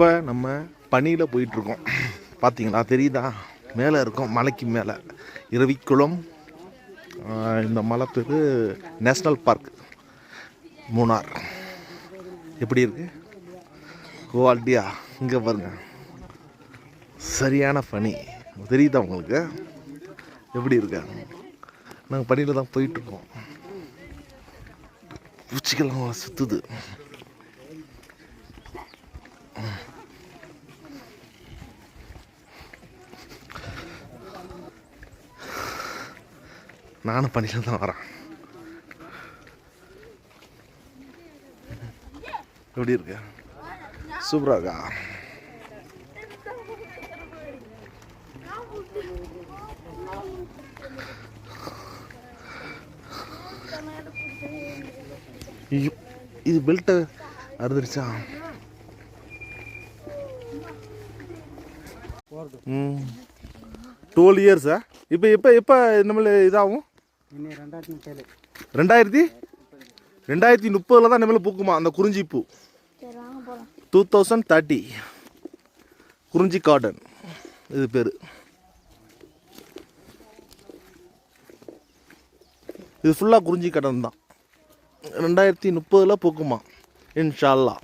இப்போ நம்ம பனியில் போயிட்டுருக்கோம். பார்த்தீங்களா, தெரியுதா? மேலே இருக்கோம், மலைக்கு மேலே இரவிக்குளம். இந்த மலை பேர் நேஷ்னல் பார்க் மூணார். எப்படி இருக்கு குவாலிட்டியா? இங்கே பாருங்க, சரியான பனி. தெரியுதா உங்களுக்கு எப்படி இருக்கா? நாங்கள் பனியில் தான் போயிட்டுருக்கோம். பூச்சிக்கெல்லாம் சுற்றுது. நானும் பனியில் தான் வரேன். எப்படி இருக்க? சூப்பராக இருக்கா? இது பெல்ட்டை அறுந்துருச்சா? 12 இயர்ஸா? இப்போ எப்போ எப்போ நம்மள இதாகும்? 2030 தான் நம்மள பூக்குமா அந்த குறிஞ்சி பூ? 2030 குறிஞ்சி கார்டன் இது பேர். இது ஃபுல்லாக குறிஞ்சி கார்டன் தான். 2030 பூக்குமா இன்ஷா அல்லாஹ்.